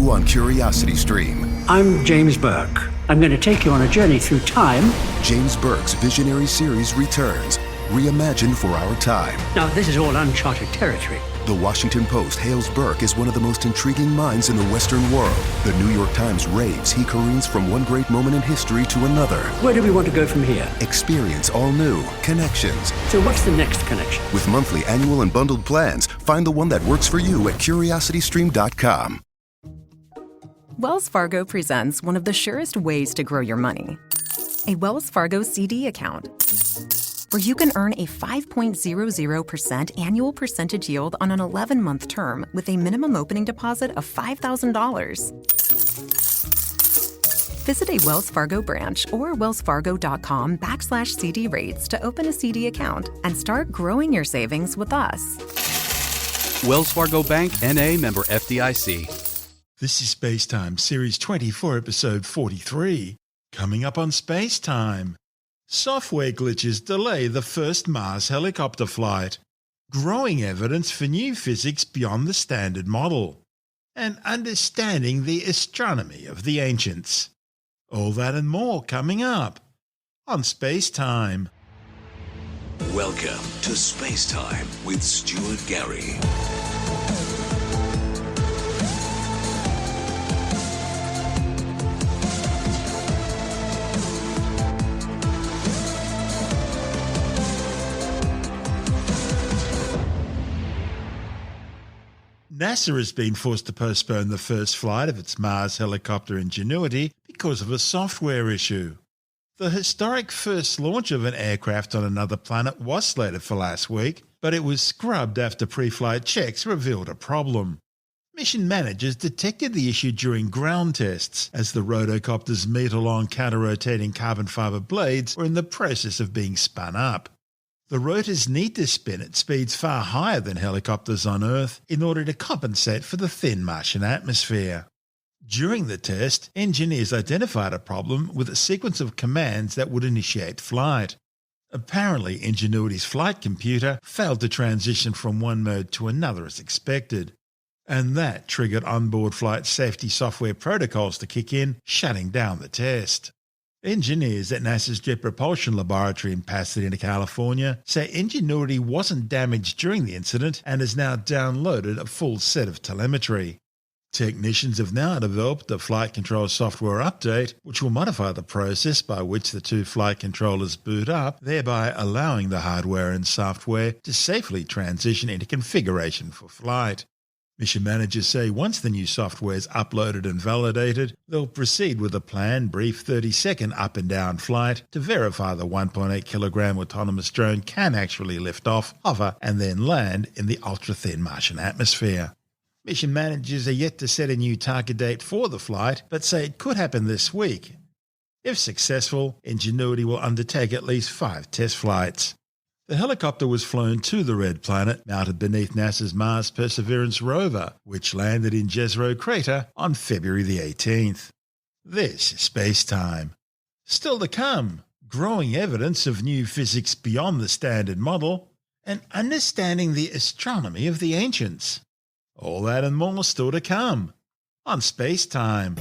new on Curiosity Stream. I'm James Burke. I'm going to take you on a journey through time. James Burke's visionary series returns, reimagined for our time. Now, this is all uncharted territory. The Washington Post hails Burke as one of the most intriguing minds in the Western world. The New York Times raves he careens from one great moment in history to another. Where do we want to go from here? Experience all new connections. So what's the next connection? With monthly, annual, and bundled plans, find the one that works for you at CuriosityStream.com. Wells Fargo presents one of the surest ways to grow your money. A Wells Fargo CD account, where you can earn a 5.00% annual percentage yield on an 11-month term with a minimum opening deposit of $5,000. Visit a Wells Fargo branch or wellsfargo.com/CD rates to open a CD account and start growing your savings with us. Wells Fargo Bank, N.A., member FDIC. This is Spacetime, Series 24, Episode 43. Coming up on Spacetime. Software glitches delay the first Mars helicopter flight. Growing evidence for new physics beyond the standard model. And understanding the astronomy of the ancients. All that and more coming up on Spacetime. Welcome to Spacetime with Stuart Gary. NASA has been forced to postpone the first flight of its Mars helicopter Ingenuity because of a software issue. The historic first launch of an aircraft on another planet was slated for last week, but it was scrubbed after pre-flight checks revealed a problem. Mission managers detected the issue during ground tests as the rotocopter's metre-long counter-rotating carbon fibre blades were in the process of being spun up. The rotors need to spin at speeds far higher than helicopters on Earth in order to compensate for the thin Martian atmosphere. During the test, engineers identified a problem with a sequence of commands that would initiate flight. Apparently, Ingenuity's flight computer failed to transition from one mode to another as expected, and that triggered onboard flight safety software protocols to kick in, shutting down the test. Engineers at NASA's Jet Propulsion Laboratory in Pasadena, California, say Ingenuity wasn't damaged during the incident and has now downloaded a full set of telemetry. Technicians have now developed a flight control software update which will modify the process by which the two flight controllers boot up, thereby allowing the hardware and software to safely transition into configuration for flight. Mission managers say once the new software is uploaded and validated, they'll proceed with a planned brief 30-second up and down flight to verify the 1.8 kilogram autonomous drone can actually lift off, hover, and then land in the ultra-thin Martian atmosphere. Mission managers are yet to set a new target date for the flight, but say it could happen this week. If successful, Ingenuity will undertake at least 5 test flights. The helicopter was flown to the Red Planet, mounted beneath NASA's Mars Perseverance rover, which landed in Jezero Crater on February the 18th. This is Spacetime. Still to come, growing evidence of new physics beyond the standard model, and understanding the astronomy of the ancients. All that and more still to come on Spacetime.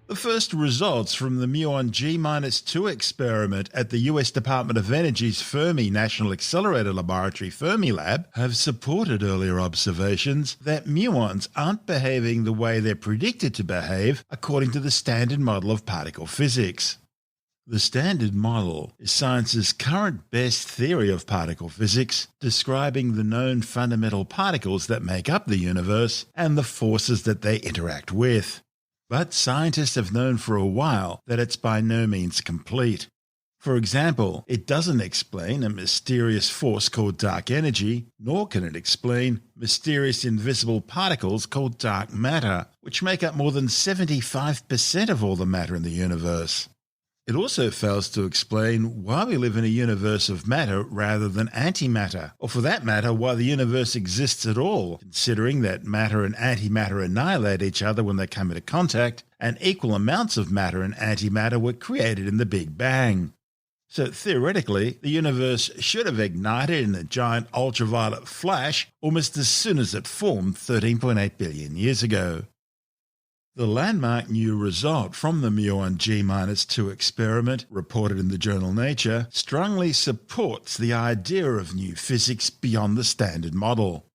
The first results from the Muon G-2 experiment at the US Department of Energy's Fermi National Accelerator Laboratory Fermilab have supported earlier observations that muons aren't behaving the way they're predicted to behave according to the standard model of particle physics. The standard model is science's current best theory of particle physics, describing the known fundamental particles that make up the universe and the forces that they interact with. But scientists have known for a while that it's by no means complete. For example, it doesn't explain a mysterious force called dark energy, nor can it explain mysterious invisible particles called dark matter, which make up more than 75% of all the matter in the universe. It also fails to explain why we live in a universe of matter rather than antimatter, or for that matter, why the universe exists at all, considering that matter and antimatter annihilate each other when they come into contact, and equal amounts of matter and antimatter were created in the Big Bang. So theoretically, the universe should have ignited in a giant ultraviolet flash almost as soon as it formed 13.8 billion years ago. The landmark new result from the muon G-2 experiment, reported in the journal Nature, strongly supports the idea of new physics beyond the standard model.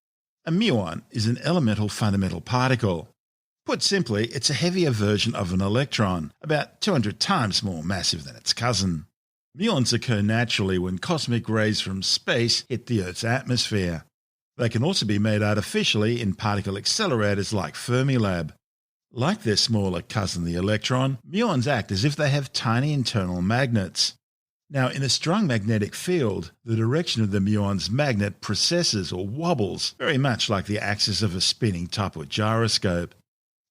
A muon is an elemental fundamental particle. Put simply, it's a heavier version of an electron, about 200 times more massive than its cousin. Muons occur naturally when cosmic rays from space hit the Earth's atmosphere. They can also be made artificially in particle accelerators like Fermilab. Like their smaller cousin the electron, muons act as if they have tiny internal magnets. Now, in a strong magnetic field, the direction of the muon's magnet precesses or wobbles, very much like the axis of a spinning top or gyroscope.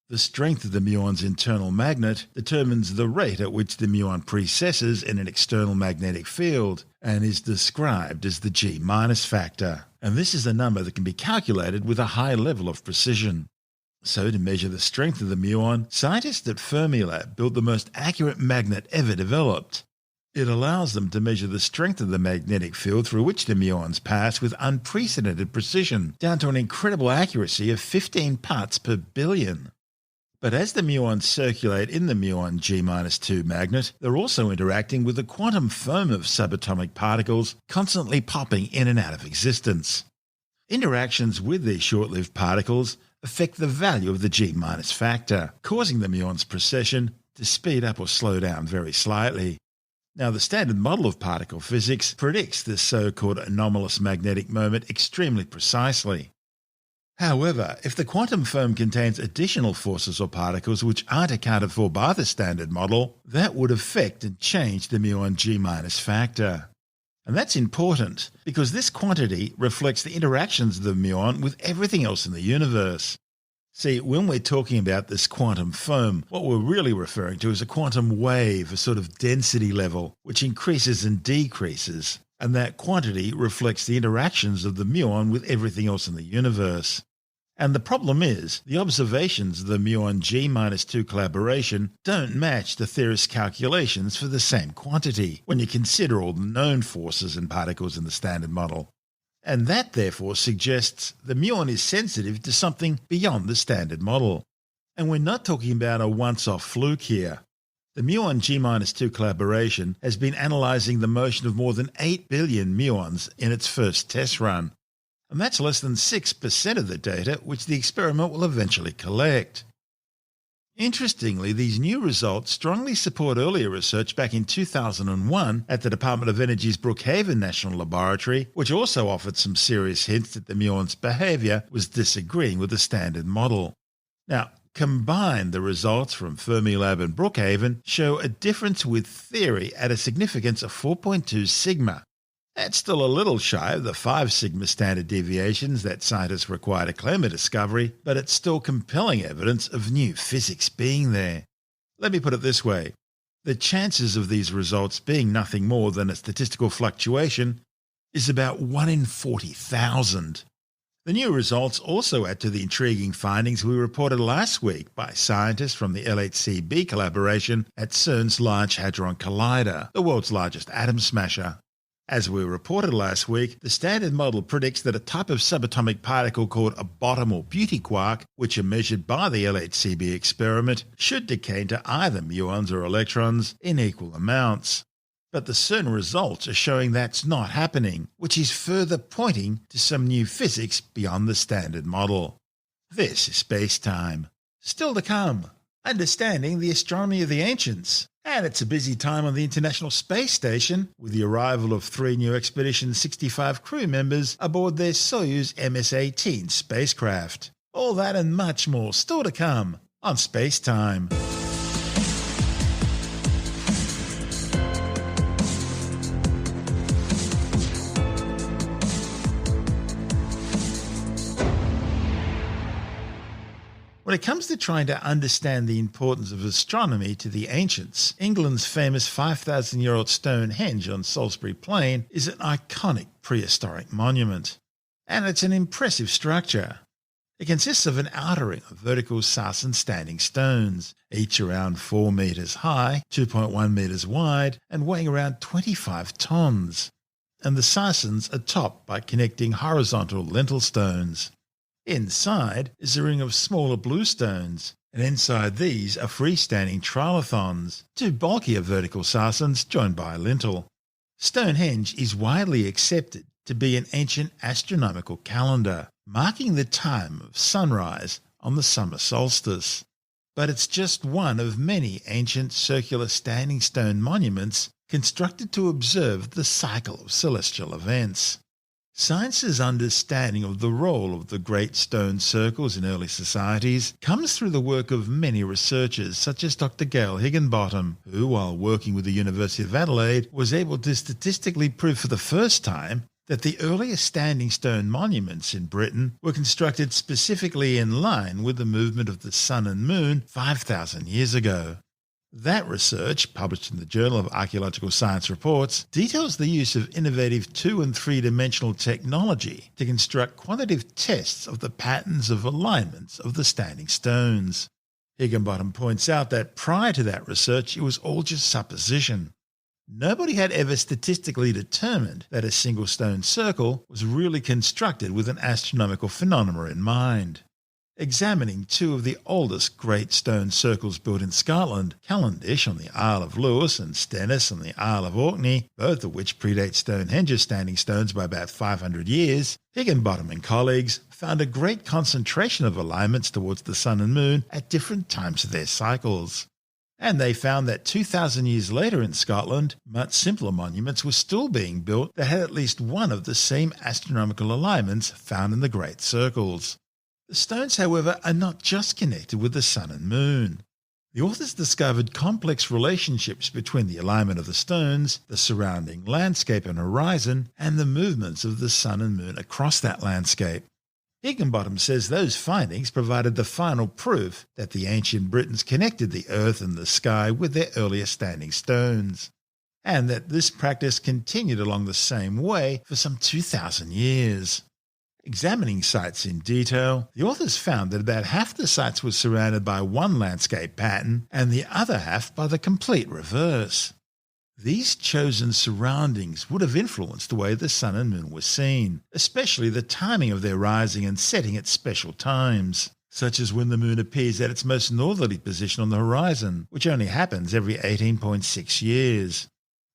The strength of the muon's internal magnet determines the rate at which the muon precesses in an external magnetic field, and is described as the G- factor. And this is a number that can be calculated with a high level of precision. So, to measure the strength of the muon, scientists at Fermilab built the most accurate magnet ever developed. It allows them to measure the strength of the magnetic field through which the muons pass with unprecedented precision, down to an incredible accuracy of 15 parts per billion. But as the muons circulate in the muon G-2 magnet, they're also interacting with a quantum foam of subatomic particles constantly popping in and out of existence. Interactions with these short-lived particles affect the value of the G- factor, causing the muon's precession to speed up or slow down very slightly. Now, the standard model of particle physics predicts this so-called anomalous magnetic moment extremely precisely. However, if the quantum foam contains additional forces or particles which aren't accounted for by the standard model, that would affect and change the muon G- factor. And that's important, because this quantity reflects the interactions of the muon with everything else in the universe. See, when we're talking about this quantum foam, what we're really referring to is a quantum wave, a sort of density level, which increases and decreases, and that quantity reflects the interactions of the muon with everything else in the universe. And the problem is, the observations of the muon G-2 collaboration don't match the theorists' calculations for the same quantity when you consider all the known forces and particles in the standard model. And that therefore suggests the muon is sensitive to something beyond the standard model. And we're not talking about a once-off fluke here. The muon G-2 collaboration has been analysing the motion of more than 8 billion muons in its first test run. And that's less than 6% of the data which the experiment will eventually collect. Interestingly, these new results strongly support earlier research back in 2001 at the Department of Energy's Brookhaven National Laboratory, which also offered some serious hints that the muon's behaviour was disagreeing with the standard model. Now, combined, the results from Fermilab and Brookhaven show a difference with theory at a significance of 4.2 sigma. That's still a little shy of the 5 sigma standard deviations that scientists require to claim a discovery, but it's still compelling evidence of new physics being there. Let me put it this way. The chances of these results being nothing more than a statistical fluctuation is about 1 in 40,000. The new results also add to the intriguing findings we reported last week by scientists from the LHCb collaboration at CERN's Large Hadron Collider, the world's largest atom smasher. As we reported last week, the standard model predicts that a type of subatomic particle called a bottom or beauty quark, which are measured by the LHCb experiment, should decay into either muons or electrons in equal amounts. But the CERN results are showing that's not happening, which is further pointing to some new physics beyond the standard model. This is Space Time. Still to come, understanding the astronomy of the ancients. And it's a busy time on the International Space Station, with the arrival of 3 new Expedition 65 crew members aboard their Soyuz MS-18 spacecraft. All that and much more still to come on Space Time. When it comes to trying to understand the importance of astronomy to the ancients, England's famous 5,000-year-old Stonehenge on Salisbury Plain is an iconic prehistoric monument. And it's an impressive structure. It consists of an outer ring of vertical Sarsen standing stones, each around 4 metres high, 2.1 metres wide, and weighing around 25 tonnes. And the Sarsens are topped by connecting horizontal lintel stones. Inside is a ring of smaller blue stones, and inside these are freestanding trilithons, 2 bulkier vertical Sarsens joined by a lintel. Stonehenge is widely accepted to be an ancient astronomical calendar, marking the time of sunrise on the summer solstice. But it's just one of many ancient circular standing stone monuments constructed to observe the cycle of celestial events. Science's understanding of the role of the great stone circles in early societies comes through the work of many researchers such as Dr. Gail Higginbottom, who, while working with the University of Adelaide, was able to statistically prove for the first time that the earliest standing stone monuments in Britain were constructed specifically in line with the movement of the sun and moon 5,000 years ago. That research, published in the Journal of Archaeological Science Reports, details the use of innovative 2- and 3-dimensional technology to construct quantitative tests of the patterns of alignments of the standing stones. Higginbottom points out that prior to that research, it was all just supposition. Nobody had ever statistically determined that a single stone circle was really constructed with an astronomical phenomenon in mind. Examining 2 of the oldest great stone circles built in Scotland, Cavendish on the Isle of Lewis and Stennis on the Isle of Orkney, both of which predate Stonehenge's standing stones by about 500 years, Higginbottom and colleagues found a great concentration of alignments towards the sun and moon at different times of their cycles. And they found that 2,000 years later in Scotland, much simpler monuments were still being built that had at least one of the same astronomical alignments found in the great circles. The stones, however, are not just connected with the sun and moon. The authors discovered complex relationships between the alignment of the stones, the surrounding landscape and horizon, and the movements of the sun and moon across that landscape. Higginbottom says those findings provided the final proof that the ancient Britons connected the earth and the sky with their earlier standing stones, and that this practice continued along the same way for some 2,000 years. Examining sites in detail, the authors found that about half the sites were surrounded by one landscape pattern and the other half by the complete reverse. These chosen surroundings would have influenced the way the sun and moon were seen, especially the timing of their rising and setting at special times, such as when the moon appears at its most northerly position on the horizon, which only happens every 18.6 years.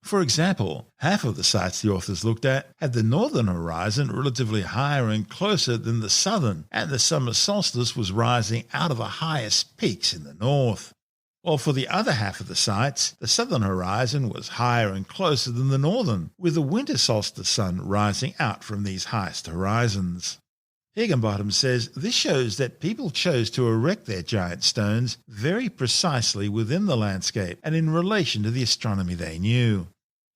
For example, half of the sites the authors looked at had the northern horizon relatively higher and closer than the southern, and the summer solstice was rising out of the highest peaks in the north. While for the other half of the sites, the southern horizon was higher and closer than the northern, with the winter solstice sun rising out from these highest horizons. Higginbottom says this shows that people chose to erect their giant stones very precisely within the landscape and in relation to the astronomy they knew.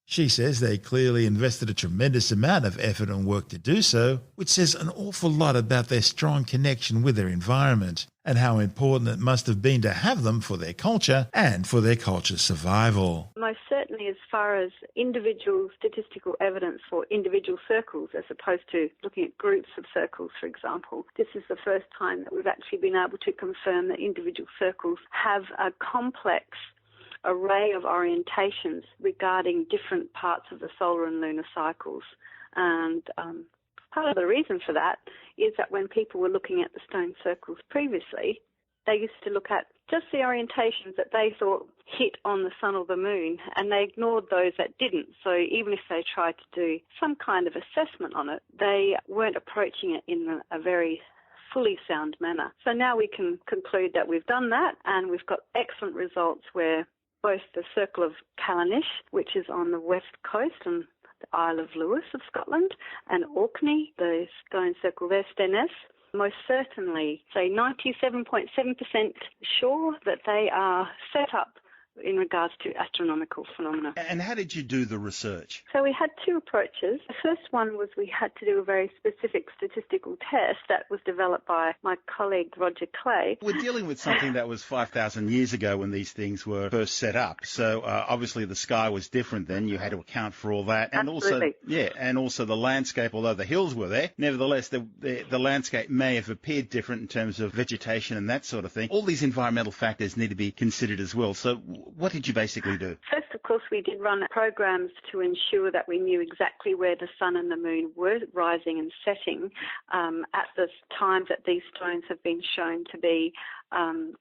She says they clearly invested a tremendous amount of effort and work to do so, which says an awful lot about their strong connection with their environment and how important it must have been to have them for their culture and for their culture's survival. Most certainly as far as individual statistical evidence for individual circles as opposed to looking at groups of circles, for example. This is the first time that we've actually been able to confirm that individual circles have a complex array of orientations regarding different parts of the solar and lunar cycles. And part of the reason for that is that when people were looking at the stone circles previously, they used to look at just the orientations that they thought hit on the sun or the moon, and they ignored those that didn't. So even if they tried to do some kind of assessment on it, they weren't approaching it in a very fully sound manner. So now we can conclude that we've done that, and we've got excellent results where both the Circle of Cavendish, which is on the west coast and the Isle of Lewis of Scotland, and Orkney, the stone circle there, Stennis, most certainly say 97.7% sure that they are set up in regards to astronomical phenomena. And how did you do the research? So we had two approaches. The first one was we had to do a very specific statistical test that was developed by my colleague Roger Clay. We're dealing with something that was 5,000 years ago when these things were first set up. So obviously the sky was different then. You had to account for all that. And Absolutely. also the landscape, although the hills were there, nevertheless the landscape may have appeared different in terms of vegetation and that sort of thing. All these environmental factors need to be considered as well. So what did you basically do? First, of course, we did run programs to ensure that we knew exactly where the sun and the moon were rising and setting at the times that these stones have been shown to be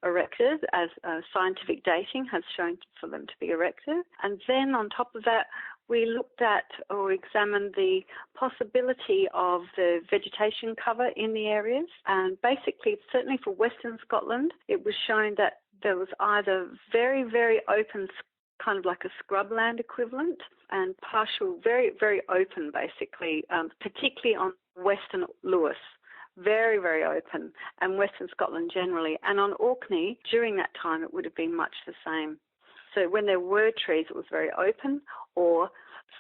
erected, as scientific dating has shown for them to be erected. And then on top of that, we looked at or examined the possibility of the vegetation cover in the areas. And basically, certainly for Western Scotland, it was shown that there was either very, very open, kind of like a scrubland equivalent, and partial, very, very open, basically, particularly on Western Lewis. Very, very open, and Western Scotland generally. And on Orkney, during that time, it would have been much the same. So when there were trees, it was very open, or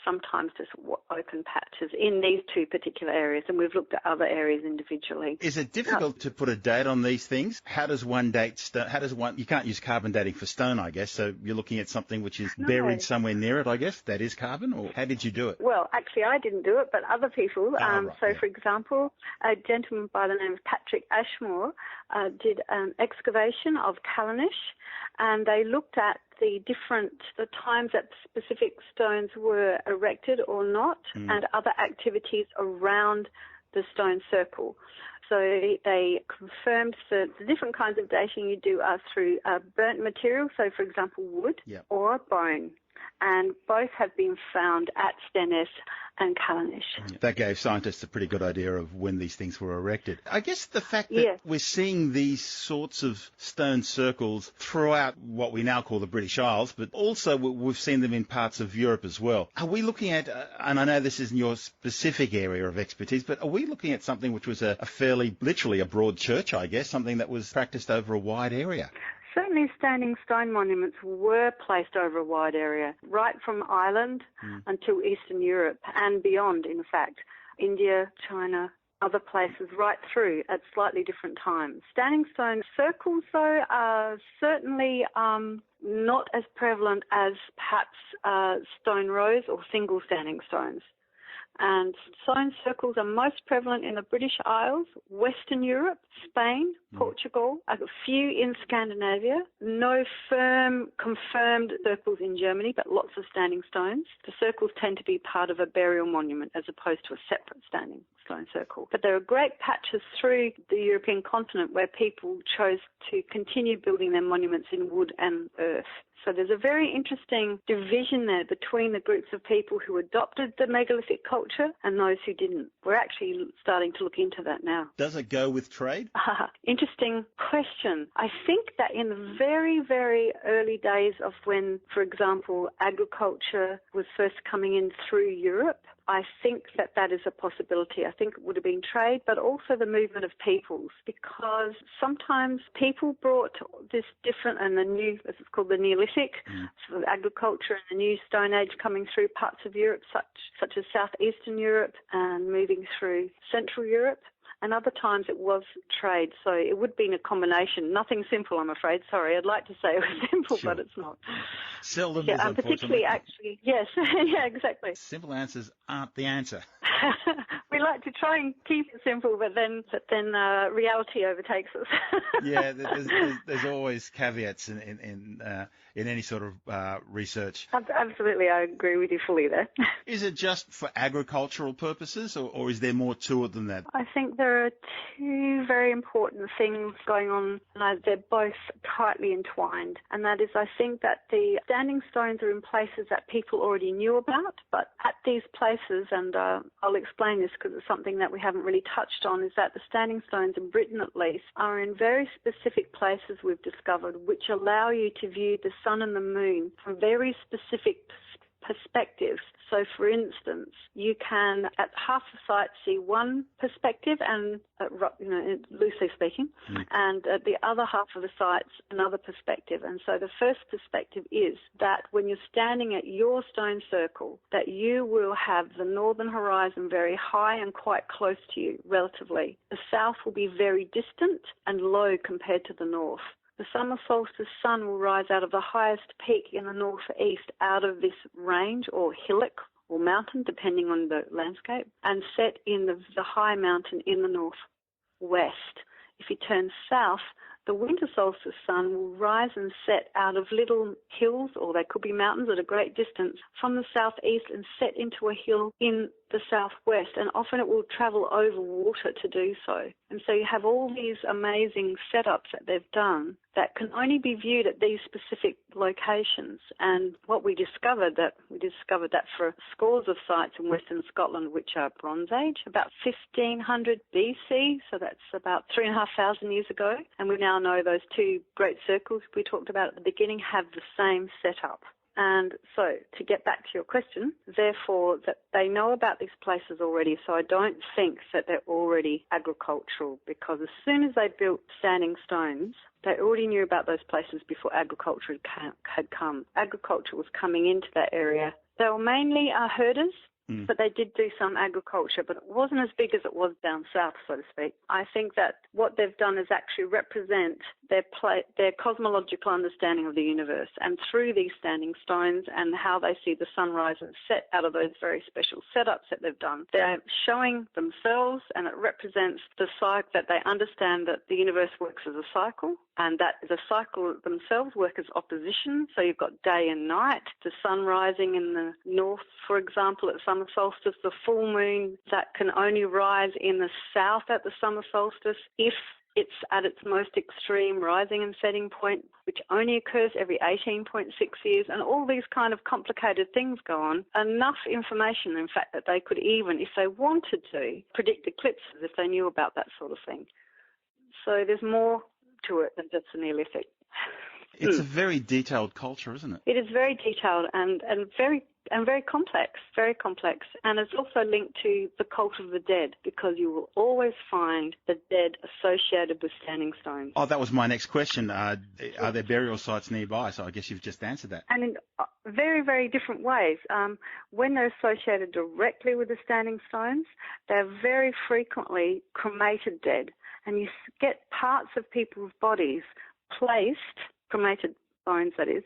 sometimes just open patches in these two particular areas, and we've looked at other areas individually. Is it difficult to put a date on these things? How does one date stone? You can't use carbon dating for stone, I guess, so you're looking at something which is buried somewhere near it, I guess, that is carbon, or how did you do it? Well, actually, I didn't do it, but other people. For example, a gentleman by the name of Patrick Ashmore did an excavation of Callanish, and they looked at the times that specific stones were erected or not, and other activities around the stone circle. So they confirmed that the different kinds of dating you do are through burnt material, so for example wood, or bone. And both have been found at Stenness and Callanish. That gave scientists a pretty good idea of when these things were erected. I guess the fact that we're seeing these sorts of stone circles throughout what we now call the British Isles, but also we've seen them in parts of Europe as well. Are we looking at, and I know this isn't your specific area of expertise, but are we looking at something which was a fairly, literally a broad church, I guess, something that was practiced over a wide area? Certainly standing stone monuments were placed over a wide area, right from Ireland until Eastern Europe and beyond, in fact. India, China, other places, right through at slightly different times. Standing stone circles, though, are certainly not as prevalent as perhaps stone rows or single standing stones. And stone circles are most prevalent in the British Isles, Western Europe, Spain, Portugal, a few in Scandinavia, no firm confirmed circles in Germany, but lots of standing stones. The circles tend to be part of a burial monument as opposed to a separate standing stone circle. But there are great patches through the European continent where people chose to continue building their monuments in wood and earth. So there's a very interesting division there between the groups of people who adopted the megalithic culture and those who didn't. We're actually starting to look into that now. Does it go with trade? Interesting question. I think that in the very, very early days of when, for example, agriculture was first coming in through Europe, I think that is a possibility. I think it would have been trade, but also the movement of peoples, because sometimes people brought this different and the new, this is called the Neolithic, sort of agriculture and the new Stone Age coming through parts of Europe, such as southeastern Europe and moving through Central Europe. And other times it was trade, so it would have been a combination. Nothing simple, I'm afraid. Sorry, I'd like to say it was simple, but it's not. Seldom is, unfortunately. Particularly, actually, yes. Yeah, exactly. Simple answers aren't the answer. We like to try and keep it simple, but then reality overtakes us. Yeah, there's always caveats in any sort of research. Absolutely, I agree with you fully there. Is it just for agricultural purposes, or is there more to it than that? I think there are two very important things going on, and they're both tightly entwined. And that is, I think that the standing stones are in places that people already knew about, but at these places, and I'll explain this because it's something that we haven't really touched on, is that the standing stones in Britain, at least, are in very specific places we've discovered, which allow you to view the sun and the moon from very specific perspectives. So, for instance, you can at half the site see one perspective, and loosely speaking, and at the other half of the site's another perspective. And so the first perspective is that when you're standing at your stone circle, that you will have the northern horizon very high and quite close to you, relatively. The south will be very distant and low compared to the north. The summer solstice sun will rise out of the highest peak in the northeast out of this range or hillock or mountain, depending on the landscape, and set in the high mountain in the northwest. If you turn south, the winter solstice sun will rise and set out of little hills, or they could be mountains at a great distance, from the southeast and set into a hill in the southwest, and often it will travel over water to do so. And so you have all these amazing setups that they've done that can only be viewed at these specific locations. And what we discovered that for scores of sites in Western Scotland, which are Bronze Age, about 1500 BC, so that's about 3,500 years ago. And we now know those two great circles we talked about at the beginning have the same setup. And so, to get back to your question, therefore, that they know about these places already, so I don't think that they're already agricultural, because as soon as they built standing stones, they already knew about those places before agriculture had come. Agriculture was coming into that area. They were mainly herders, but they did do some agriculture, but it wasn't as big as it was down south, so to speak. I think that what they've done is actually represent their cosmological understanding of the universe, and through these standing stones and how they see the sunrise and set out of those very special setups that they've done, they're showing themselves, and it represents the cycle that they understand that the universe works as a cycle, and that the cycle themselves work as opposition. So you've got day and night, the sun rising in the north, for example, at summer solstice, the full moon that can only rise in the south at the summer solstice if it's at its most extreme rising and setting point, which only occurs every 18.6 years, and all these kind of complicated things go on. Enough information, in fact, that they could even, if they wanted to, predict eclipses if they knew about that sort of thing. So there's more to it than just a Neolithic. It's a very detailed culture, isn't it? It is very detailed and very complex, and it's also linked to the cult of the dead, because you will always find the dead associated with standing stones. Oh, that was my next question. Are there burial sites nearby? So I guess you've just answered that. And in very, very different ways. When they're associated directly with the standing stones, they're very frequently cremated dead, and you get parts of people's bodies placed, cremated bones that is,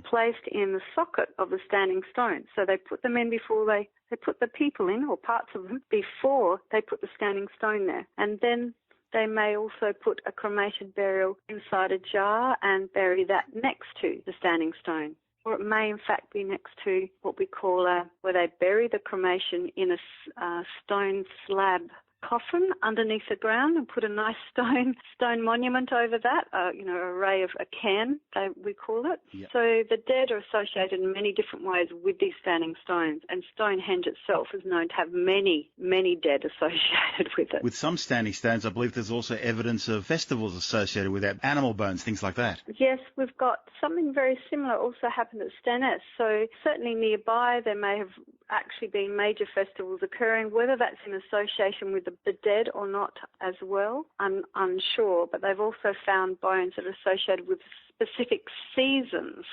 placed in the socket of the standing stone. So they put them in before they put the people in, or parts of them, before they put the standing stone there. And then they may also put a cremated burial inside a jar and bury that next to the standing stone. Or it may in fact be next to what we call where they bury the cremation in a stone slab coffin underneath the ground and put a nice stone monument over that, array of a cairn, we call it. Yep. So the dead are associated in many different ways with these standing stones, and Stonehenge itself is known to have many, many dead associated with it. With some standing stones, I believe there's also evidence of festivals associated with that, animal bones, things like that. Yes, we've got something very similar also happened at Stannis. So certainly nearby there may have actually been major festivals occurring, whether that's in association with the dead or not as well, I'm unsure, but they've also found bones that are associated with specific seasons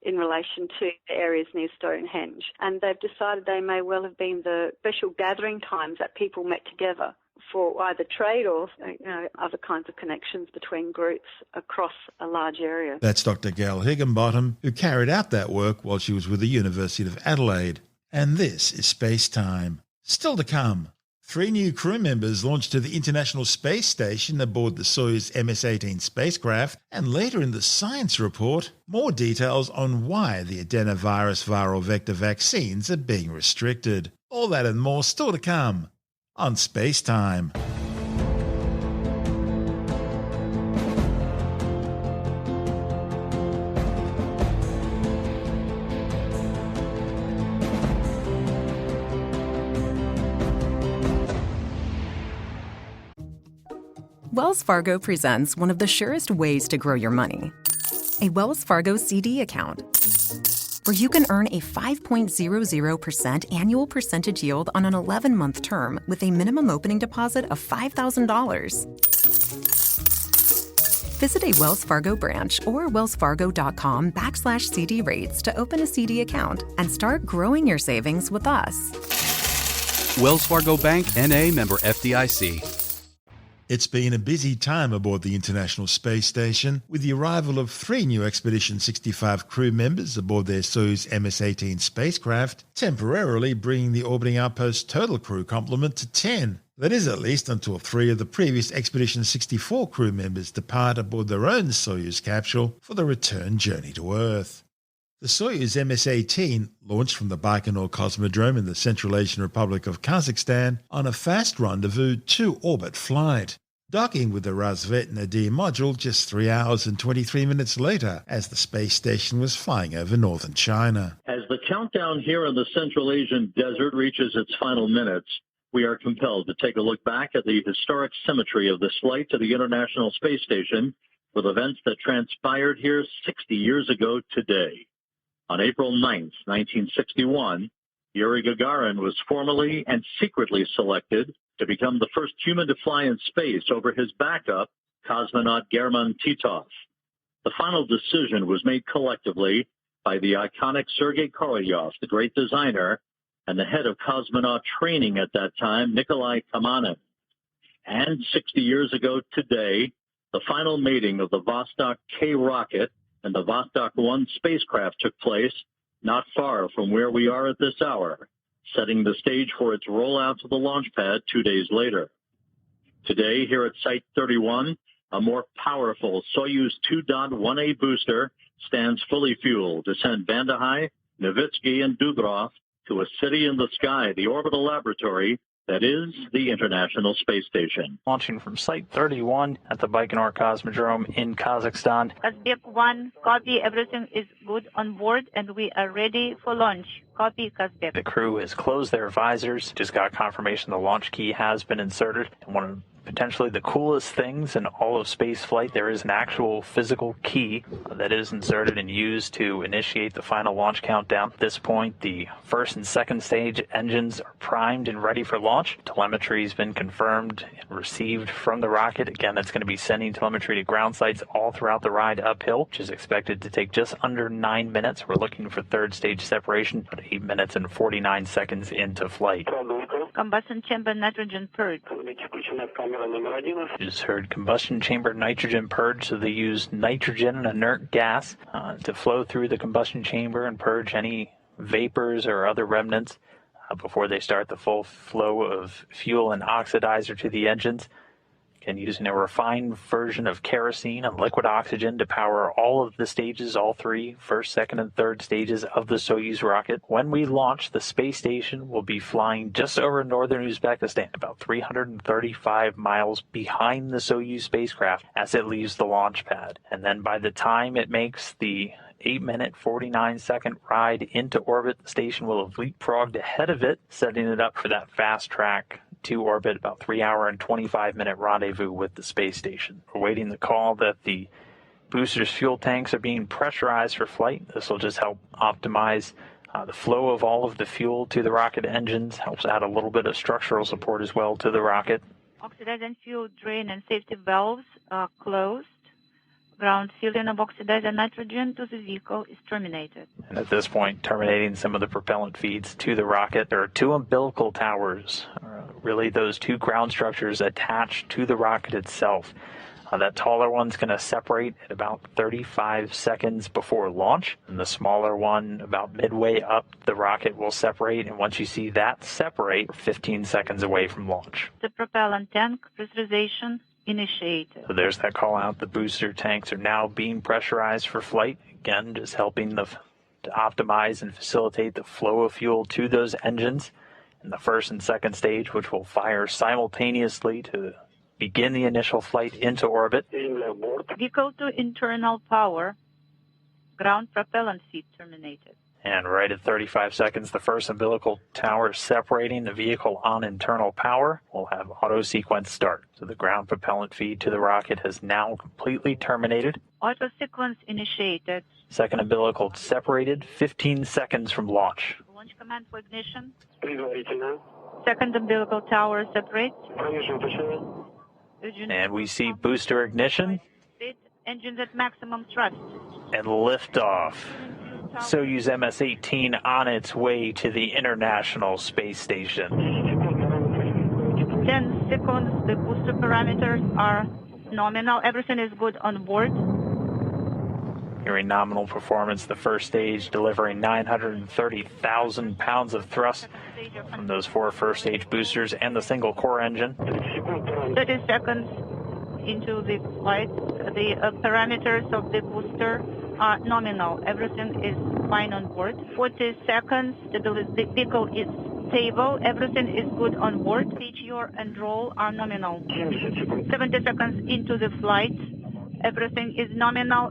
in relation to the areas near Stonehenge, and they've decided they may well have been the special gathering times that people met together for either trade or other kinds of connections between groups across a large area. That's Dr. Gail Higginbottom, who carried out that work while she was with the University of Adelaide. And this is Space Time. Still to come, 3 new crew members launched to the International Space Station aboard the Soyuz MS-18 spacecraft, and later in the Science Report, more details on why the adenovirus viral vector vaccines are being restricted. All that and more still to come on Space Time. Wells Fargo presents one of the surest ways to grow your money. A Wells Fargo CD account. where you can earn a 5.00% annual percentage yield on an 11-month term with a minimum opening deposit of $5,000. Visit a Wells Fargo branch or wellsfargo.com/CD rates to open a CD account and start growing your savings with us. Wells Fargo Bank, N.A., member FDIC. It's been a busy time aboard the International Space Station, with the arrival of 3 new Expedition 65 crew members aboard their Soyuz MS-18 spacecraft, temporarily bringing the orbiting outpost's total crew complement to 10. That is, at least until 3 of the previous Expedition 64 crew members depart aboard their own Soyuz capsule for the return journey to Earth. The Soyuz MS-18 launched from the Baikonur Cosmodrome in the Central Asian Republic of Kazakhstan on a fast rendezvous 2-orbit flight, docking with the Razvedna D module just 3 hours and 23 minutes later as the space station was flying over northern China. As the countdown here in the Central Asian desert reaches its final minutes, we are compelled to take a look back at the historic symmetry of this flight to the International Space Station with events that transpired here 60 years ago today. On April 9th, 1961, Yuri Gagarin was formally and secretly selected to become the first human to fly in space over his backup, cosmonaut German Titov. The final decision was made collectively by the iconic Sergei Korolyov, the great designer, and the head of cosmonaut training at that time, Nikolai Kamanin. And 60 years ago today, the final mating of the Vostok K rocket and the Vostok 1 spacecraft took place not far from where we are at this hour, setting the stage for its rollout to the launch pad 2 days later. Today, here at Site 31, a more powerful Soyuz 2.1A booster stands fully fueled to send Vandahai, Novitsky, and Dubrov to a city in the sky, the orbital laboratory that is the International Space Station. Launching from Site 31 at the Baikonur Cosmodrome in Kazakhstan. Kazbek 1, copy. Everything is good on board and we are ready for launch. Copy, Kazbek. The crew has closed their visors. Just got confirmation the launch key has been inserted. And one of potentially the coolest things in all of space flight, there is an actual physical key that is inserted and used to initiate the final launch countdown. At this point, the first and second stage engines are primed and ready for launch. Telemetry has been confirmed and received from the rocket. Again, it's going to be sending telemetry to ground sites all throughout the ride uphill, which is expected to take just under 9 minutes. We're looking for third stage separation, about 8 minutes and 49 seconds into flight. Combustion chamber nitrogen purge. Just heard combustion chamber nitrogen purge, so they use nitrogen and inert gas to flow through the combustion chamber and purge any vapors or other remnants before they start the full flow of fuel and oxidizer to the engines. And using a refined version of kerosene and liquid oxygen to power all of the stages, all 3, first, second, and third stages of the Soyuz rocket. When we launch, the space station will be flying just over northern Uzbekistan, about 335 miles behind the Soyuz spacecraft as it leaves the launch pad. And then by the time it makes the 8-minute, 49-second ride into orbit, the station will have leapfrogged ahead of it, setting it up for that fast track to orbit, about 3-hour and 25-minute rendezvous with the space station. We're waiting the call that the booster's fuel tanks are being pressurized for flight. This will just help optimize the flow of all of the fuel to the rocket engines, helps add a little bit of structural support as well to the rocket. Oxidizing fuel drain and safety valves are closed. Ground filling of oxidizer nitrogen to the vehicle is terminated. And at this point, terminating some of the propellant feeds to the rocket. There are 2 umbilical towers, really those 2 ground structures attached to the rocket itself. That taller one's going to separate at about 35 seconds before launch, and the smaller one about midway up the rocket will separate, and once you see that separate, 15 seconds away from launch. The propellant tank pressurization initiated. So there's that call out. The booster tanks are now being pressurized for flight. Again, just helping to optimize and facilitate the flow of fuel to those engines in the first and second stage, which will fire simultaneously to begin the initial flight into orbit. Vehicle to internal power. Ground propellant feed terminated. And right at 35 seconds, the first umbilical tower separating the vehicle on internal power will have auto sequence start. So the ground propellant feed to the rocket has now completely terminated. Auto sequence initiated. Second umbilical separated 15 seconds from launch. Launch command for ignition. Second umbilical tower separate. And we see booster ignition. Engines at maximum thrust. And liftoff. Soyuz MS-18 on its way to the International Space Station. 10 seconds. The booster parameters are nominal. Everything is good on board. Hearing nominal performance, the first stage delivering 930,000 pounds of thrust from those 4 first stage boosters and the single core engine. 30 seconds into the flight, the parameters of the booster are nominal. Everything is fine on board. 40 seconds, the vehicle is stable. Everything is good on board. Pitch, yaw, and roll are nominal. 70 seconds into the flight, everything is nominal.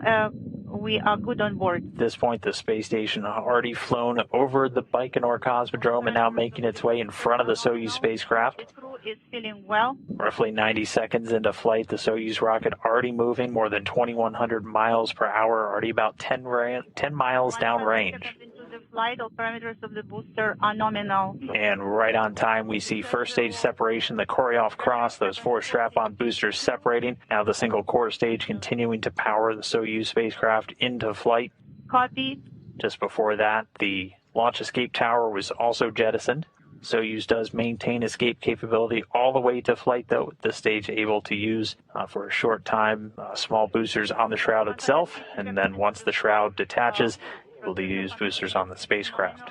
We are good on board. At this point, the space station had already flown over the Baikonur Cosmodrome and now making its way in front of the Soyuz spacecraft. The crew is feeling well. Roughly 90 seconds into flight, the Soyuz rocket already moving more than 2,100 miles per hour, already about 10 miles downrange. The flight, all parameters of the booster are nominal. And right on time, we see first stage separation, the Korolev cross, those 4 strap-on boosters separating. Now the single core stage continuing to power the Soyuz spacecraft into flight. Copy. Just before that, the launch escape tower was also jettisoned. Soyuz does maintain escape capability all the way to flight, though, at this stage able to use for a short time small boosters on the shroud itself, and then once the shroud detaches, able to use boosters on the spacecraft.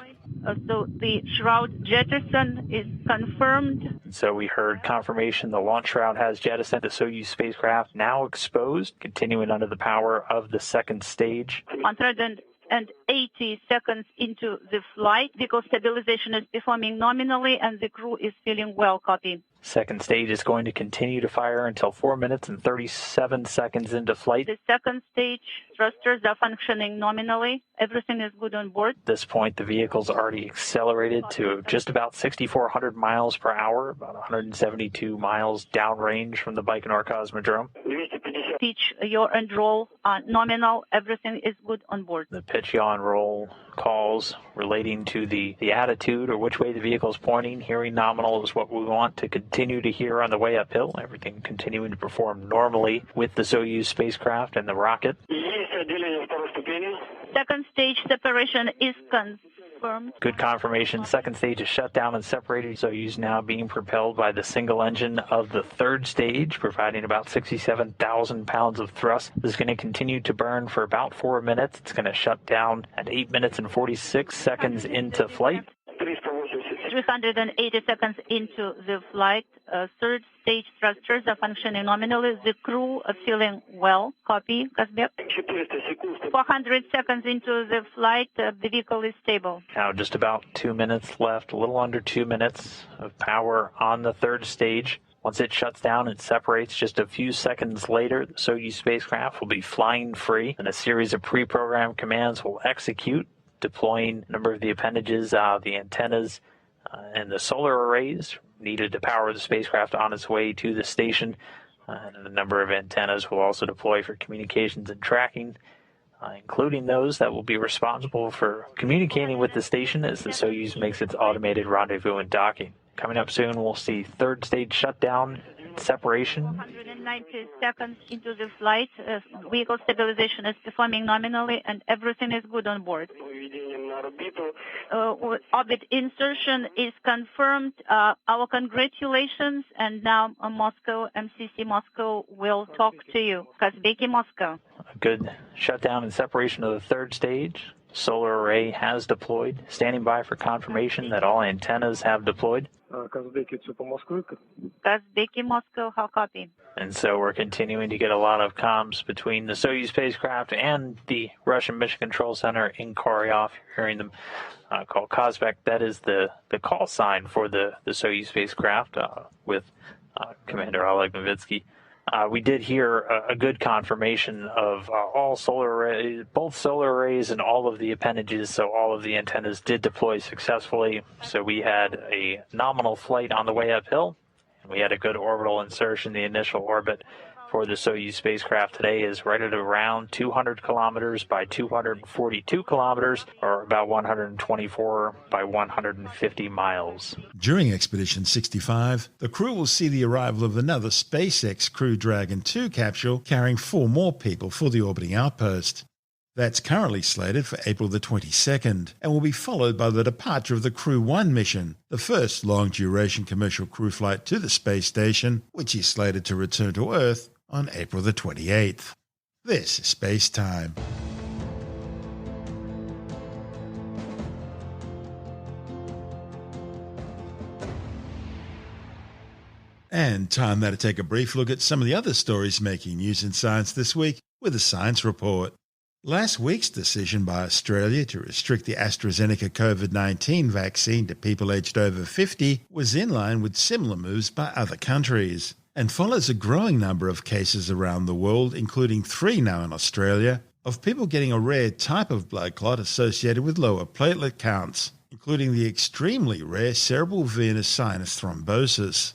So the shroud jettison is confirmed. So we heard confirmation the launch shroud has jettisoned. The Soyuz spacecraft now exposed, continuing under the power of the second stage. 180 seconds into the flight, vehicle stabilization is performing nominally and the crew is feeling well. Copy. Second stage is going to continue to fire until 4 minutes and 37 seconds into flight. The second stage thrusters are functioning nominally. Everything is good on board. At this point, the vehicle's already accelerated to just about 6,400 miles per hour, about 172 miles downrange from the Baikonur Cosmodrome. Pitch, yaw, and roll are nominal. Everything is good on board. The pitch, yaw, and roll calls relating to the attitude or which way the vehicle is pointing. Hearing nominal is what we want to continue to hear on the way uphill. Everything continuing to perform normally with the Soyuz spacecraft and the rocket. Second stage separation is confirmed. Good confirmation. Second stage is shut down and separated. Soyuz now being propelled by the single engine of the third stage, providing about 67,000 pounds of thrust. This is going to continue to burn for about 4 minutes. It's going to shut down at 8 minutes and 46 seconds into flight. 380 seconds into the flight, third stage thrusters are functioning nominally. The crew are feeling well. Copy, Kazbek. 400 seconds into the flight, the vehicle is stable. Now just about 2 minutes left, a little under 2 minutes of power on the third stage. Once it shuts down and separates just a few seconds later, the Soyuz spacecraft will be flying free, and a series of pre-programmed commands will execute, deploying a number of the appendages, the antennas, and the solar arrays needed to power the spacecraft on its way to the station. And a number of antennas will also deploy for communications and tracking, including those that will be responsible for communicating with the station as the Soyuz makes its automated rendezvous and docking. Coming up soon, we'll see third stage shutdown, separation. 190 seconds into the flight, vehicle stabilization is performing nominally and everything is good on board. Orbit insertion is confirmed. Our congratulations, and now Moscow, MCC Moscow will talk to you. Kazbeki Moscow. A good shutdown and separation of the third stage. Solar array has deployed, standing by for confirmation that all antennas have deployed. Kazbeki Moscow, how copy? And so we're continuing to get a lot of comms between the Soyuz spacecraft and the Russian Mission Control Center in Korolev. Hearing them call Kazbek. That is the call sign for the Soyuz spacecraft with Commander Oleg Novitsky. We did hear a good confirmation of all solar arrays, both solar arrays and all of the appendages, so all of the antennas did deploy successfully. So we had a nominal flight on the way uphill, and we had a good orbital insertion. The initial orbit for the Soyuz spacecraft today is right at around 200 kilometers by 242 kilometers, or about 124 by 150 miles. During Expedition 65, the crew will see the arrival of another SpaceX Crew Dragon 2 capsule carrying 4 more people for the orbiting outpost. That's currently slated for April the 22nd and will be followed by the departure of the Crew 1 mission, the first long-duration commercial crew flight to the space station, which is slated to return to Earth on April the 28th. This is Space Time. And time now to take a brief look at some of the other stories making news in science this week with a Science Report. Last week's decision by Australia to restrict the AstraZeneca COVID-19 vaccine to people aged over 50 was in line with similar moves by other countries, and follows a growing number of cases around the world, including 3 now in Australia, of people getting a rare type of blood clot associated with lower platelet counts, including the extremely rare cerebral venous sinus thrombosis.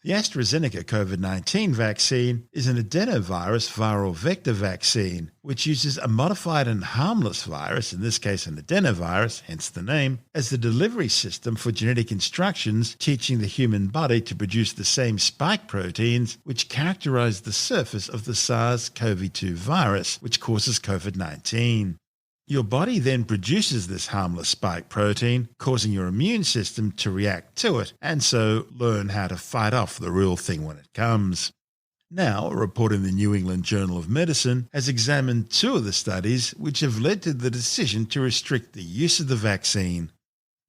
The AstraZeneca COVID-19 vaccine is an adenovirus viral vector vaccine, which uses a modified and harmless virus, in this case an adenovirus, hence the name, as the delivery system for genetic instructions teaching the human body to produce the same spike proteins which characterize the surface of the SARS-CoV-2 virus, which causes COVID-19. Your body then produces this harmless spike protein, causing your immune system to react to it, and so learn how to fight off the real thing when it comes. Now, a report in the New England Journal of Medicine has examined 2 of the studies which have led to the decision to restrict the use of the vaccine.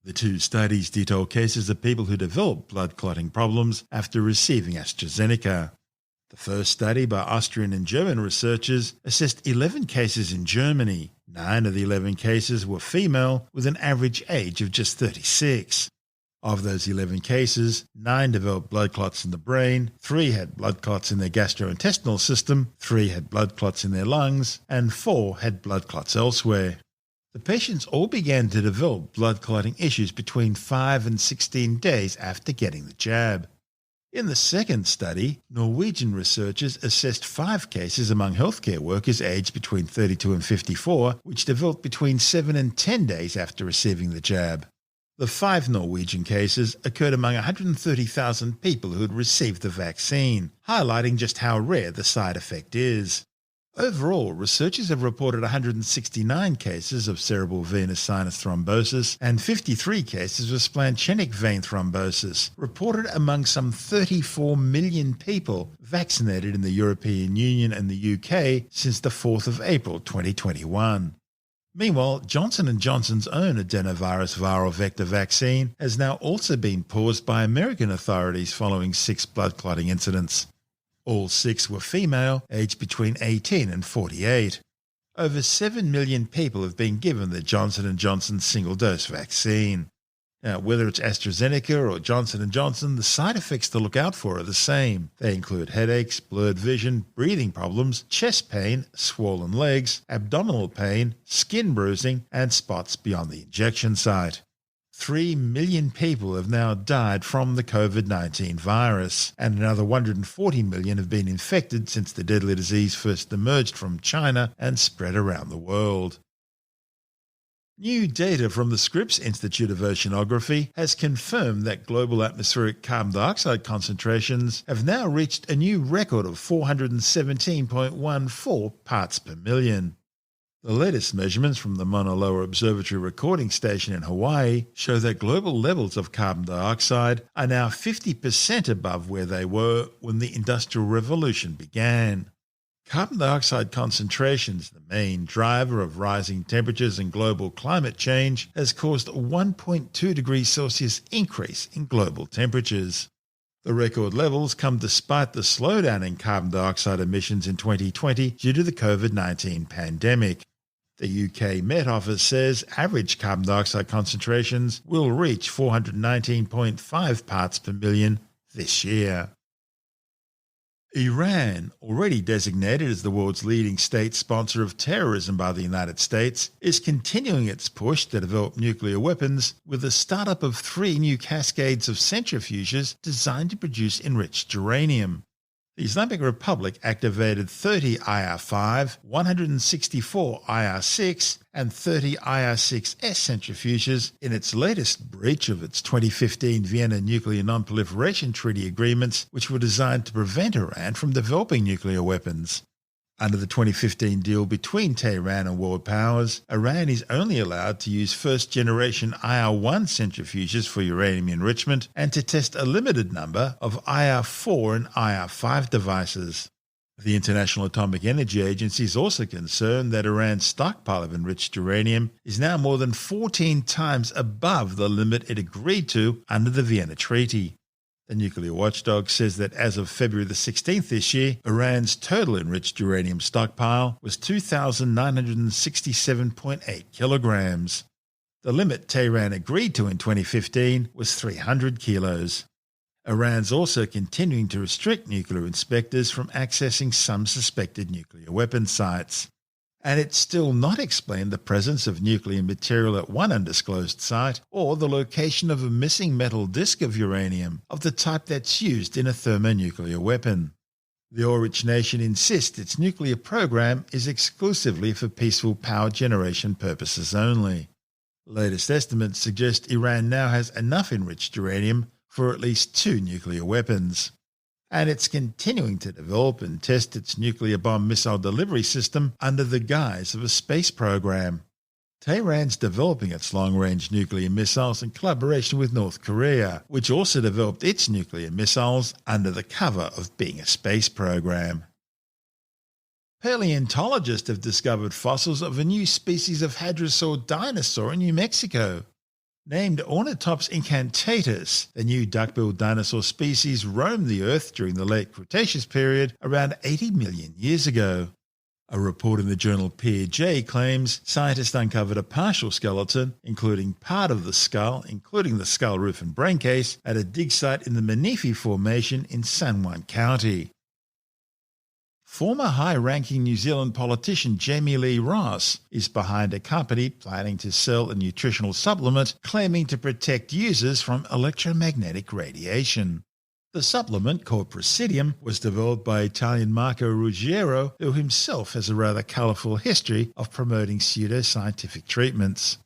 The 2 studies detail cases of people who developed blood clotting problems after receiving AstraZeneca. The first study by Austrian and German researchers assessed 11 cases in Germany. 9 of the 11 cases were female with an average age of just 36. Of those 11 cases, 9 developed blood clots in the brain, 3 had blood clots in their gastrointestinal system, 3 had blood clots in their lungs, and 4 had blood clots elsewhere. The patients all began to develop blood clotting issues between 5 and 16 days after getting the jab. In the second study, Norwegian researchers assessed 5 cases among healthcare workers aged between 32 and 54, which developed between 7 and 10 days after receiving the jab. The 5 Norwegian cases occurred among 130,000 people who had received the vaccine, highlighting just how rare the side effect is. Overall, researchers have reported 169 cases of cerebral venous sinus thrombosis and 53 cases of splantogenic vein thrombosis, reported among some 34 million people vaccinated in the European Union and the UK since the 4th of April 2021. Meanwhile, Johnson & Johnson's own adenovirus viral vector vaccine has now also been paused by American authorities following 6 blood clotting incidents. All 6 were female, aged between 18 and 48. Over 7 million people have been given the Johnson & Johnson single-dose vaccine. Now, whether it's AstraZeneca or Johnson & Johnson, the side effects to look out for are the same. They include headaches, blurred vision, breathing problems, chest pain, swollen legs, abdominal pain, skin bruising, and spots beyond the injection site. 3 million people have now died from the COVID-19 virus, and another 140 million have been infected since the deadly disease first emerged from China and spread around the world. New data from the Scripps Institute of Oceanography has confirmed that global atmospheric carbon dioxide concentrations have now reached a new record of 417.14 parts per million. The latest measurements from the Mauna Loa Observatory Recording Station in Hawaii show that global levels of carbon dioxide are now 50% above where they were when the Industrial Revolution began. Carbon dioxide concentrations, the main driver of rising temperatures and global climate change, has caused a 1.2 degrees Celsius increase in global temperatures. The record levels come despite the slowdown in carbon dioxide emissions in 2020 due to the COVID-19 pandemic. The UK Met Office says average carbon dioxide concentrations will reach 419.5 parts per million this year. Iran, already designated as the world's leading state sponsor of terrorism by the United States, is continuing its push to develop nuclear weapons with the startup of 3 new cascades of centrifuges designed to produce enriched uranium. The Islamic Republic activated 30 IR-5, 164 IR-6 and 30 IR-6S centrifuges in its latest breach of its 2015 Vienna Nuclear Non-Proliferation Treaty agreements, which were designed to prevent Iran from developing nuclear weapons. Under the 2015 deal between Tehran and world powers, Iran is only allowed to use first-generation IR-1 centrifuges for uranium enrichment and to test a limited number of IR-4 and IR-5 devices. The International Atomic Energy Agency is also concerned that Iran's stockpile of enriched uranium is now more than 14 times above the limit it agreed to under the Vienna Treaty. The nuclear watchdog says that as of February the 16th this year, Iran's total enriched uranium stockpile was 2,967.8 kilograms. The limit Tehran agreed to in 2015 was 300 kilos. Iran's also continuing to restrict nuclear inspectors from accessing some suspected nuclear weapon sites. And it's still not explained the presence of nuclear material at one undisclosed site or the location of a missing metal disk of uranium of the type that's used in a thermonuclear weapon. The oil-rich nation insists its nuclear program is exclusively for peaceful power generation purposes only. Latest estimates suggest Iran now has enough enriched uranium for at least 2 nuclear weapons. And it's continuing to develop and test its nuclear bomb missile delivery system under the guise of a space program. Tehran's developing its long-range nuclear missiles in collaboration with North Korea, which also developed its nuclear missiles under the cover of being a space program. Paleontologists have discovered fossils of a new species of hadrosaur dinosaur in New Mexico. Named Ornithops incantatus, the new duck-billed dinosaur species roamed the Earth during the late Cretaceous period around 80 million years ago. A report in the journal Piaget claims scientists uncovered a partial skeleton, including part of the skull, including the skull roof and brain case, at a dig site in the Menifee Formation in San Juan County. Former high-ranking New Zealand politician Jamie Lee Ross is behind a company planning to sell a nutritional supplement claiming to protect users from electromagnetic radiation. The supplement, called Presidium, was developed by Italian Marco Ruggiero, who himself has a rather colourful history of promoting pseudoscientific treatments.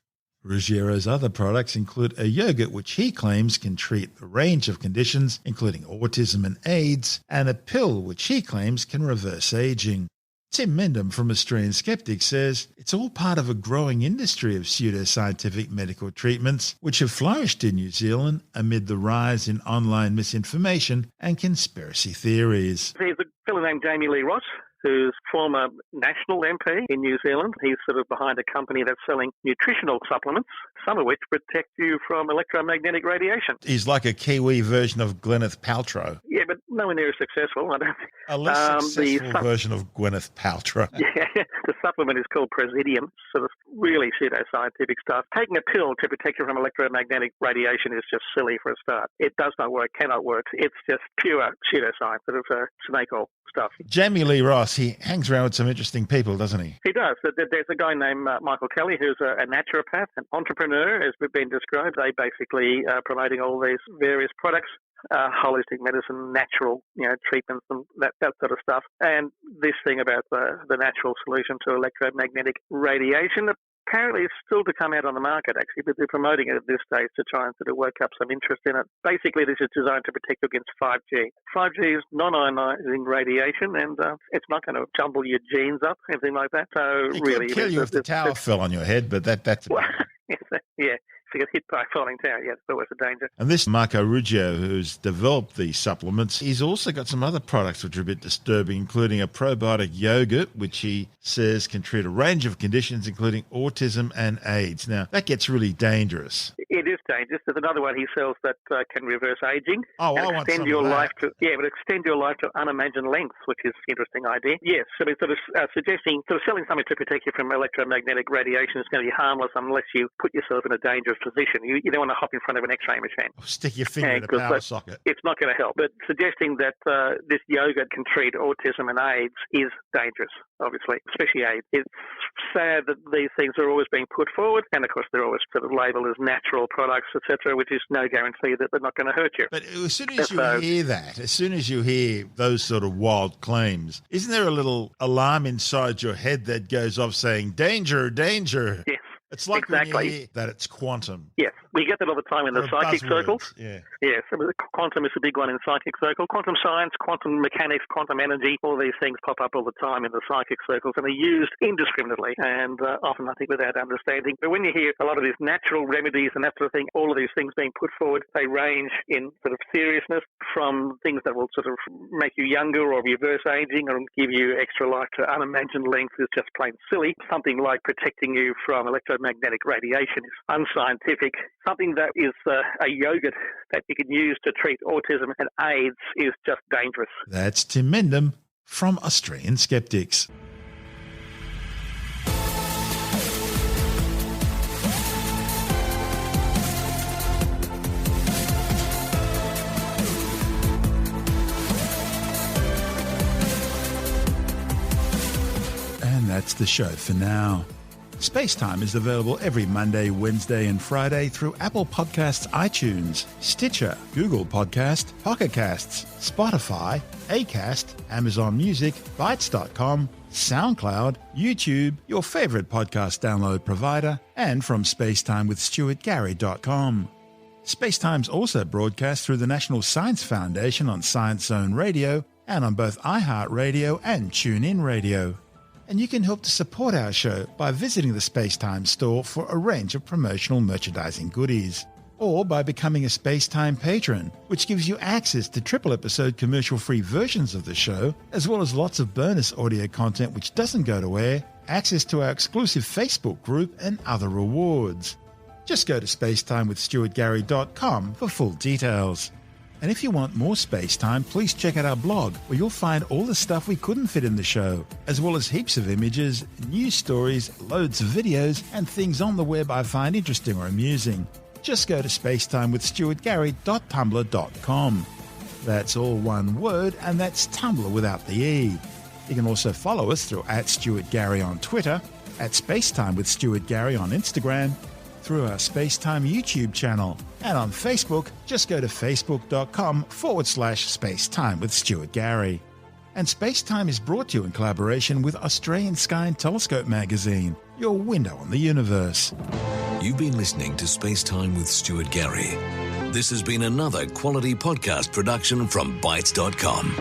Ruggiero's other products include a yogurt which he claims can treat a range of conditions, including autism and AIDS, and a pill which he claims can reverse aging. Tim Mendham from Australian Skeptics says it's all part of a growing industry of pseudoscientific medical treatments which have flourished in New Zealand amid the rise in online misinformation and conspiracy theories. There's a fellow named Jamie Lee Ross, who's former national MP in New Zealand. He's sort of behind a company that's selling nutritional supplements, some of which protect you from electromagnetic radiation. He's like a Kiwi version of Gwyneth Paltrow. Yeah, but nowhere near as successful. I don't think. A less successful version of Gwyneth Paltrow. Yeah, the supplement is called Presidium, sort of really pseudoscientific stuff. Taking a pill to protect you from electromagnetic radiation is just silly for a start. It does not work, cannot work. It's just pure pseudoscience, sort of snake oil stuff. Jamie Lee Ross, he hangs around with some interesting people, doesn't he? He does. There's a guy named Michael Kelly who's a naturopath, an entrepreneur, as we've been described. They basically are promoting all these various products, holistic medicine, natural, treatments and that sort of stuff. And this thing about the natural solution to electromagnetic radiation apparently is still to come out on the market, actually, but they're promoting it at this stage to try and sort of work up some interest in it. Basically, this is designed to protect you against 5G. 5G is non-ionizing radiation, and it's not going to jumble your genes up, anything like that. So it really, could kill you if the tower fell on your head, but that's well, yeah. If you get hit by a falling tower, yeah, it's always a danger. And this Marco Ruggiero, who's developed these supplements, he's also got some other products which are a bit disturbing, including a probiotic yogurt, which he says can treat a range of conditions, including autism and AIDS. Now, that gets really dangerous. It is dangerous. There's another one he sells that can reverse aging. Oh, I want some of that. Extend your life to unimagined lengths, which is an interesting idea. Yes, so it's sort of selling something to protect you from electromagnetic radiation is going to be harmless unless you put yourself in a dangerous position. You don't want to hop in front of an X-ray machine. Stick your finger in a power socket. It's not going to help. But suggesting that this yogurt can treat autism and AIDS is dangerous, obviously, especially AIDS. It's sad that these things are always being put forward, and of course they're always sort of labelled as natural products, etc., which is no guarantee that they're not going to hurt you. But as soon as you hear that, as soon as you hear those sort of wild claims, isn't there a little alarm inside your head that goes off saying, danger, danger? Yes. It's like exactly. when you hear that it's quantum. Yes, we get that all the time in the psychic circles. Yeah. Yes, quantum is a big one in psychic circle. Quantum science, quantum mechanics, quantum energy, all these things pop up all the time in the psychic circles and are used indiscriminately and often, I think, without understanding. But when you hear a lot of these natural remedies and that sort of thing, all of these things being put forward, they range in sort of seriousness from things that will sort of make you younger or reverse aging or give you extra life to unimagined lengths is just plain silly. Something like protecting you from electromagnetic radiation is unscientific. Something that is a yogurt that you can use to treat autism and AIDS is just dangerous. That's Tim Mendham from Australian Skeptics. And that's the show for now. Spacetime is available every Monday, Wednesday and Friday through Apple Podcasts, iTunes, Stitcher, Google Podcast, Pocket Casts, Spotify, Acast, Amazon Music, Bytes.com, SoundCloud, YouTube, your favourite podcast download provider, and from spacetimewithstuartgary.com. Spacetime's also broadcast through the National Science Foundation on Science Zone Radio and on both iHeartRadio and TuneIn Radio. And you can help to support our show by visiting the Spacetime store for a range of promotional merchandising goodies, or by becoming a Spacetime patron, which gives you access to triple-episode commercial-free versions of the show, as well as lots of bonus audio content which doesn't go to air, access to our exclusive Facebook group, and other rewards. Just go to spacetimewithstuartgary.com for full details. And if you want more space time, please check out our blog, where you'll find all the stuff we couldn't fit in the show, as well as heaps of images, news stories, loads of videos, and things on the web I find interesting or amusing. Just go to spacetimewithstuartgary.tumblr.com. That's all one word, and that's Tumblr without the E. You can also follow us through @StuartGary on Twitter, @SpaceTimeWithStuartGary on Instagram, through our Spacetime YouTube channel, and on Facebook, just go to facebook.com/Spacetime with Stuart Gary. And Spacetime is brought to you in collaboration with Australian Sky and Telescope magazine, your window on the universe. You've been listening to Spacetime with Stuart Gary. This has been another quality podcast production from Bytes.com.